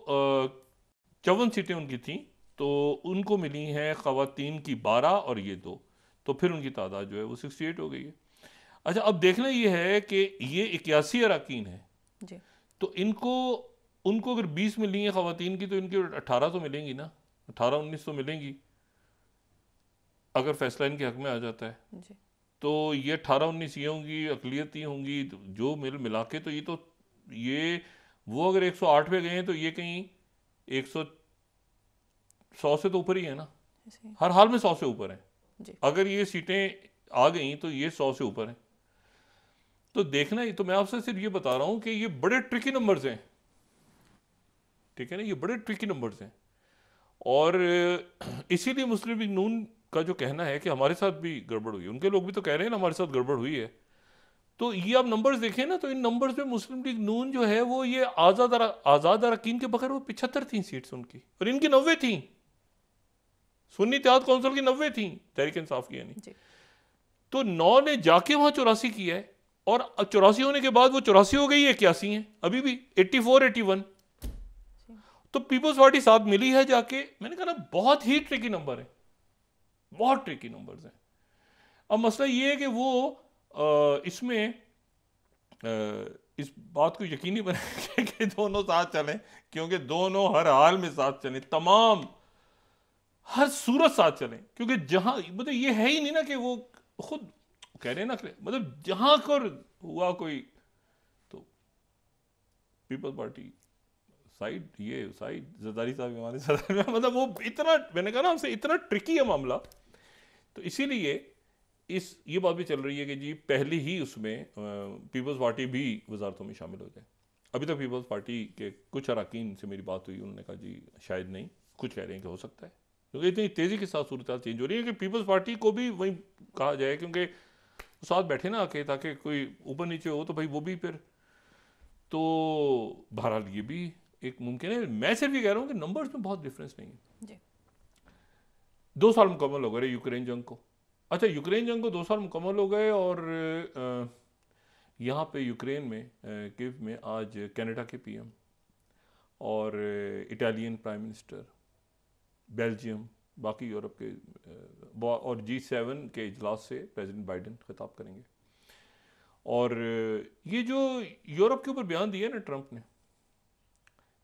54 सीटें उनकी थी, तो उनको मिली हैं ख़वातीन की 12 और ये 2, तो फिर उनकी तादाद जो है वो 68 हो गई है। अच्छा, अब देखना ये है कि ये 81 अरकान है जी। तो उनको अगर 20 मिलनी है ख़वातीन की, तो इनकी 18 तो मिलेंगी ना, 18-19 तो मिलेंगी अगर फैसला इनके हक में आ जाता है। जी। तो ये 18-19 ये होंगी, अकलियती होंगी, तो जो मिला के तो ये वो अगर 108 पे गए हैं तो ये कहीं 100 से तो ऊपर ही है ना, हर हाल में 100 से ऊपर है। जी। अगर ये सीटें आ गई तो ये 100 से ऊपर है। तो देखना ही, तो मैं आपसे सिर्फ ये बता रहा हूं कि ये बड़े ट्रिकी नंबर्स हैं, ठीक है ना, ये बड़े ट्रिकी नंबर्स हैं। और इसीलिए मुस्लिम लीग नून का जो कहना है कि हमारे साथ भी गड़बड़ हुई है, उनके लोग भी तो कह रहे हैं ना हमारे साथ गड़बड़ हुई है। तो ये आप नंबर्स देखें ना, तो इन नंबर्स में मुस्लिम लीग नून जो है वो ये आज़ाद अरकान के बगैर वो 75 थी सीट्स उनकी, और इनकी 90 थी। सुन्नी इत्तेहाद कौंसिल की 90 थी, तहरीक इंसाफ की यानी। तो 9 ने जाके वहां 84 किया है, और 84 होने के बाद वो 84 हो गई है, 81 है अभी भी, 84-81। तो पीपल्स पार्टी साथ मिली है जाके। मैंने कहा ना, बहुत ही ट्रिकी नंबर है, बहुत ट्रिकी नंबर्स हैं। अब मसला ये है कि वो इसमें इस बात को यकीनी बनाए कि दोनों साथ चलें, क्योंकि दोनों हर हाल में साथ चलें, तमाम हर सूरत साथ चलें। क्योंकि जहां मतलब ये है ही नहीं ना कि वो खुद कह रहे हैं ना, मतलब जहां कर हुआ कोई तो पीपल्स पार्टी साइड, ये साइड जरदारी साहब हमारे साथ मतलब वो इतना, मैंने कहा ना हमसे, इतना ट्रिकी है मामला। तो इसीलिए ये बात भी चल रही है कि जी पहले ही उसमें पीपल्स पार्टी भी वजारतों में शामिल हो जाए। अभी तक पीपल्स पार्टी के कुछ अरकान से मेरी बात हुई, उन्होंने कहा जी शायद नहीं, कुछ कह रहे हैं कि हो सकता है, क्योंकि इतनी तेज़ी के साथ सूरत चेंज हो रही है कि पीपल्स पार्टी को भी वही कहा जाए, क्योंकि साथ बैठे ना आके, ताकि कोई ऊपर नीचे हो तो भाई वो भी फिर, तो बहरहाल ये भी एक मुमकिन है। मैं सिर्फ ये कह रहा हूँ कि नंबर्स में बहुत डिफरेंस नहीं है। 2 साल मुकम्मल हो गए यूक्रेन जंग को। अच्छा, यूक्रेन जंग को 2 साल मुकम्मल हो गए, और यहाँ पे यूक्रेन में कीव में आज कनाडा के पीएम और इटालियन प्राइम मिनिस्टर, बेल्जियम, बाकी यूरोप के और G7 के इजलास से प्रेसिडेंट बाइडेन खिताब करेंगे। और ये जो यूरोप के ऊपर बयान दिया ना ट्रंप ने,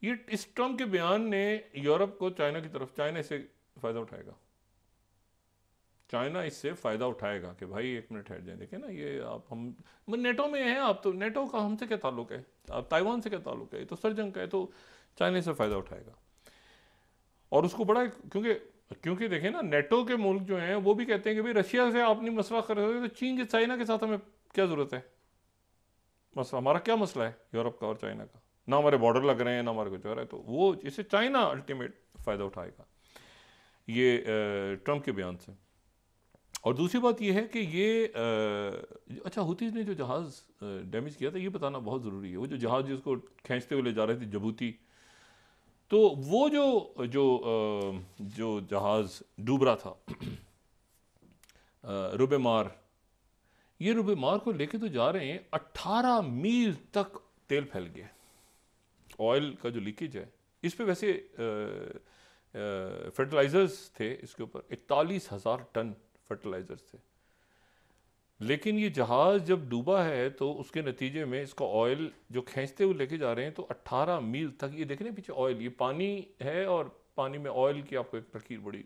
ये इस ट्रंप के बयान ने यूरोप को चाइना की तरफ, चाइना इससे फ़ायदा उठाएगा, चाइना इससे फ़ायदा उठाएगा कि भाई एक मिनट हट जाए, देखें ना ये आप, हम नेटो में हैं, आप तो नेटो का हमसे क्या ताल्लुक है, आप ताइवान से क्या ताल्लुक है, ये तो सरजंग का है, तो चाइना इससे फ़ायदा उठाएगा। और उसको बड़ा, क्योंकि देखें ना, नेटो के मुल्क जो हैं वो भी कहते हैं कि भाई रशिया से आप नहीं मसला कर रहे हो, तो चीन के चाइना के साथ हमें क्या ज़रूरत है, मसला हमारा क्या मसला है यूरोप का और चाइना का, ना हमारे बॉर्डर लग रहे हैं ना हमारे कुछ हो रहा है, तो वो इससे चाइना अल्टीमेट फ़ायदा उठाएगा, ये ट्रंप के बयान से। और दूसरी बात ये है कि ये अच्छा, हुतीज़ ने जो जहाज़ डैमेज किया था, ये बताना बहुत ज़रूरी है। वो जो जहाज़ जिसको खींचते हुए ले जा रहे थे जिबूती, तो वो जो जहाज़ डूब रहा था रुबेमार, ये रुबेमार को लेके तो जा रहे हैं, 18 मील तक तेल फैल गया, ऑयल का जो लीकेज है इस पे। वैसे फर्टिलाइजर्स थे इसके ऊपर, 41,000 टन फर्टिलाइजर्स थे, लेकिन ये जहाज़ जब डूबा है तो उसके नतीजे में इसका ऑयल जो खींचते हुए लेके जा रहे हैं, तो 18 मील तक, ये देख रहे हैं पीछे ऑयल, ये पानी है और पानी में ऑयल की आपको एक लकीर बड़ी,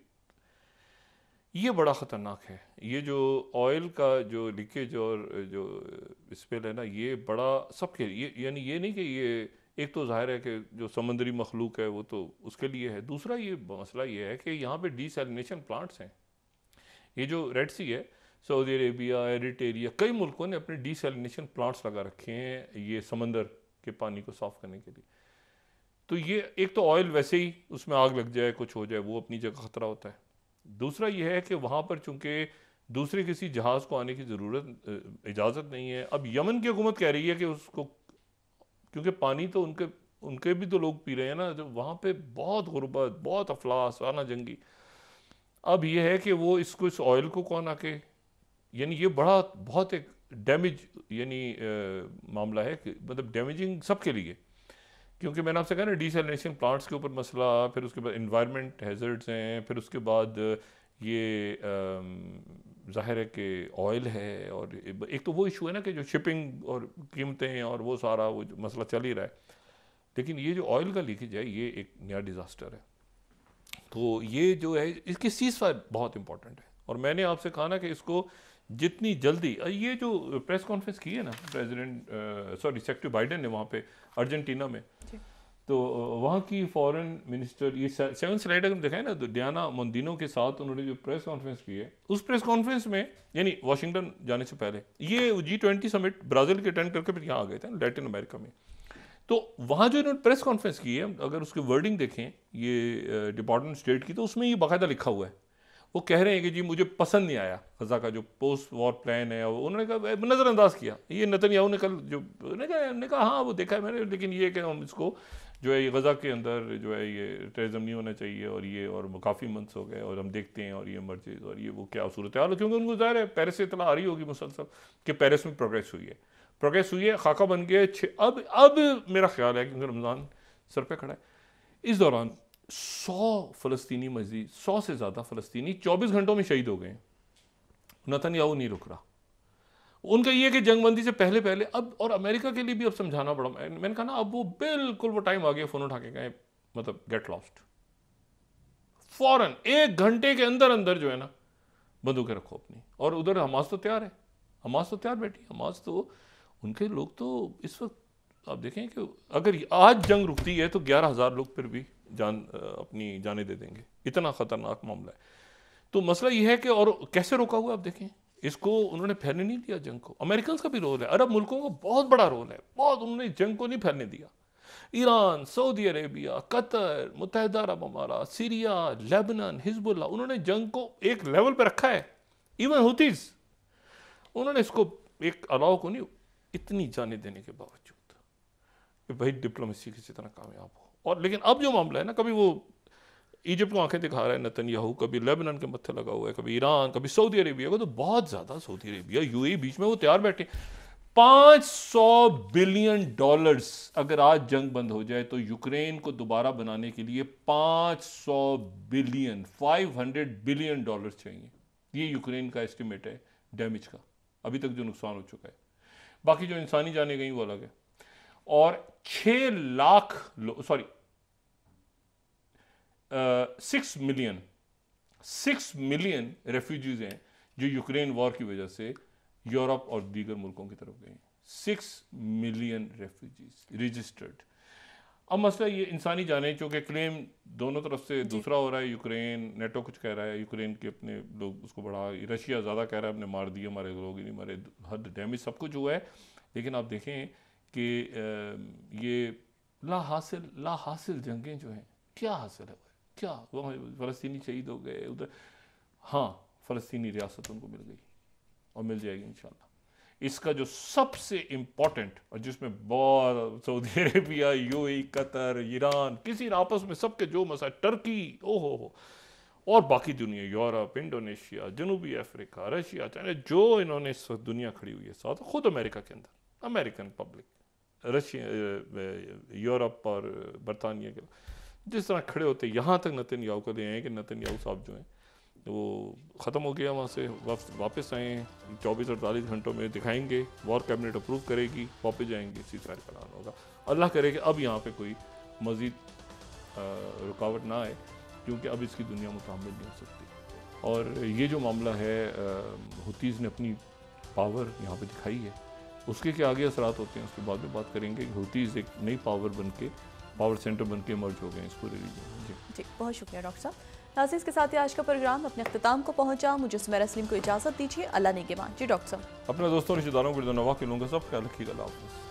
ये बड़ा ख़तरनाक है। ये जो ऑयल का जो लीकेज और जो स्पेल है ना, ये बड़ा सबके लिए, यानी ये नहीं कि ये एक तो ज़ाहिर है कि जो समुद्री मखलूक है वो तो उसके लिए है, दूसरा ये मसला ये है कि यहाँ पे डीसैलिनेशन प्लांट्स हैं। ये जो रेड सी है, सऊदी अरेबिया, एरिट्रिया, कई मुल्कों ने अपने डीसैलिनेशन प्लांट्स लगा रखे हैं ये समंदर के पानी को साफ़ करने के लिए। तो ये एक तो ऑयल वैसे ही उसमें आग लग जाए, कुछ हो जाए, वो अपनी जगह ख़तरा होता है। दूसरा ये है कि वहाँ पर चूँकि दूसरे किसी जहाज़ को आने की ज़रूरत, इजाज़त नहीं है। अब यमन की हुकूमत कह रही है कि उसको, क्योंकि पानी तो उनके भी तो लोग पी रहे हैं ना, तो वहाँ पे बहुत गुर्बत, बहुत अफलास, आना जंगी। अब ये है कि वो इस ऑयल को कौन आके, यानी ये बहुत एक डैमेज यानी मामला है कि मतलब डैमेजिंग सबके लिए, क्योंकि मैंने आपसे कहा ना, डीसैलिनेशन प्लांट्स के ऊपर मसला, फिर उसके बाद इन्वायरमेंट हैजर्ड्स हैं, फिर उसके बाद ये ज़ाहिर है कि ऑयल है, और एक तो वो इशू है ना कि जो शिपिंग और कीमतें और वो सारा वो जो मसला चल ही रहा है, लेकिन ये जो ऑयल का लीकेज है ये एक नया डिज़ास्टर है। तो ये जो है इसकी सीज़फायर बहुत इंपॉर्टेंट है, और मैंने आपसे कहा ना कि इसको जितनी जल्दी, ये जो प्रेस कॉन्फ्रेंस की है ना सेक्रेटरी बाइडेन ने वहाँ पे अर्जेंटीना में, तो वहाँ की फॉरेन मिनिस्टर, ये 7 स्लाइड अगर दिखाएं ना, तो डियाना मोंदिनो के साथ उन्होंने जो प्रेस कॉन्फ्रेंस की है, उस प्रेस कॉन्फ्रेंस में यानी वाशिंगटन जाने से पहले ये G20 समिट ब्राज़ील के अटेंड करके फिर यहाँ आ गए थे लैटिन अमेरिका में। तो वहाँ जो इन्होंने प्रेस कॉन्फ्रेंस की है, अगर उसकी वर्डिंग देखें ये डिपार्टमेंट स्टेट की, तो उसमें ये बाकायदा लिखा हुआ है। वो कह रहे हैं कि जी मुझे पसंद नहीं आया गज़ा का जो पोस्ट वॉर प्लान है, उन्होंने कहा नज़रअंदाज किया। ये नेतन्याहू ने कल जो उन्होंने कहा हाँ वो देखा है मैंने, लेकिन ये कि हम इसको जो है ये गज़ा के अंदर जो है ये टेररिज्म नहीं होना चाहिए, और ये और काफ़ी मंथ्स हो गए और हम देखते हैं, और ये मर्जेज और ये वो क्या सूरत हाल, क्योंकि उनको ज़ाहिर है पेरिस से इतला आ रही होगी मुसलसल कि पेरिस में प्रोग्रेस हुई है, खाका बन गया। अब मेरा ख्याल है कि रमज़ान सर पे खड़ा है, इस दौरान 100 फ़लस्तीनी मज़ीद 100 से ज़्यादा फ़लस्तीनी 24 घंटों में शहीद हो गए। नेतन्याहू नहीं रुक रहा, उनका ये कि जंगबंदी से पहले अब, और अमेरिका के लिए भी अब समझाना पड़ा। मैंने कहा ना अब वो बिल्कुल वो टाइम आ गया, फ़ोन उठा के कहें मतलब गेट लॉस्ट, फ़ौरन 1 घंटे के अंदर जो है ना बंदूकें रखो अपनी। और उधर हमास तो तैयार है, हमास तो तैयार बैठी, हमास तो उनके लोग तो इस वक्त आप देखें कि अगर आज जंग रुकती है तो 11,000 लोग फिर भी अपनी जाने दे देंगे, इतना ख़तरनाक मामला है। तो मसला ये है कि और कैसे रोका हुआ आप देखें, इसको उन्होंने फैलने नहीं दिया जंग को। अमेरिकन का भी रोल है, अरब मुल्कों का बहुत बड़ा रोल है, बहुत उन्होंने जंग को नहीं फैलने दिया। ईरान, सऊदी अरेबिया, कतर, मुत्तहिदा अरब अमारात, सीरिया, लेबनान, हिजबुल्लाह, उन्होंने जंग को एक लेवल पर रखा है। इवन हुतीज उन्होंने इसको एक अलाव को नहीं, इतनी जाने देने के बावजूद कि भाई डिप्लोमेसी किसी तरह कामयाब हो। और लेकिन अब जो मामला है ना, कभी वो इजिप्ट को आंखें दिखा रहा है नेतन्याहू, कभी लेबनान के मत्थे लगा हुआ है, कभी ईरान, कभी सऊदी अरेबिया को, तो बहुत ज़्यादा सऊदी अरेबिया यूएई बीच में वो तैयार बैठे। $500 बिलियन अगर आज जंग बंद हो जाए तो यूक्रेन को दोबारा बनाने के लिए 500 बिलियन $500 बिलियन चाहिए। ये यूक्रेन का एस्टिमेट है डैमेज का, अभी तक जो नुकसान हो चुका है। बाकी जो इंसानी जाने गई वो अलग है। और 6 मिलियन रेफ्यूजीज हैं जो यूक्रेन वॉर की वजह से यूरोप और दीगर मुल्कों की तरफ गए। 6 मिलियन रेफ्यूजीज रजिस्टर्ड। अब मसला ये इंसानी जाने, चूँकि क्लेम दोनों तरफ से दूसरा हो रहा है, यूक्रेन नेटो कुछ कह रहा है, यूक्रेन के अपने लोग उसको बढ़ा, रशिया ज़्यादा कह रहा है हमने मार दिए, हमारे लोग ही नहीं मारे, हद डैमेज सब कुछ हुआ है। लेकिन आप देखें कि ये लाहासिल जंगें जो हैं, क्या हासिल है, क्या वहाँ फ़लस्तीनी शहीद हो गए उधर, हाँ फ़लस्तीनी रियासत उनको मिल गई और मिल जाएगी इंशाल्लाह। इसका जो सबसे इम्पॉर्टेंट, और जिसमें बहुत Saudi Arabia, UAE, Qatar, Iran, किसी आपस में सबके जो मसाइल, टर्की, ओहो, और बाकी दुनिया, यूरोप, इंडोनेशिया, जनूबी अफ्रीका, रशिया, चाइना, जो इन्होंने इस वक्त दुनिया खड़ी हुई है साथ, खुद अमेरिका के अंदर, अमेरिकन पब्लिक, रशिया, यूरोप और बरतानिया के जिस तरह खड़े होते, यहाँ तक नेतन्याहू को ले आए कि नेतन्याहू साहब जो हैं वो ख़त्म हो गया, वहाँ से वापस आए, 24-48 घंटों में दिखाएंगे, वॉर कैबिनेट अप्रूव करेगी, वापस जाएंगे, सीज़फायर का ऐलान होगा। अल्लाह करे कि अब यहाँ पे कोई मज़ीद रुकावट ना आए, क्योंकि अब इसकी दुनिया मुतामिल नहीं हो सकती। और ये जो मामला है, हुतीज़ ने अपनी पावर यहाँ पे दिखाई है, उसके क्या आगे असरात होते हैं उसके बाद में बात करेंगे। हुतीज़ एक नई पावर सेंटर बन के मर्ज हो गए इस पूरे रीजन में। जी बहुत शुक्रिया डॉक्टर साहब। नाज़रीन, के साथ ही आज का प्रोग्राम अपने अख्ताम को पहुंचा। मुझे सुमेरा सलीम को इजाज़त दीजिए। अल्लाह निगहबान। जी डॉक्टर साहब, अपने दोस्तों रिश्तेदारों को के लोगों का सब ख्याल रखिएगा। अल्लाह हाफ़िज़।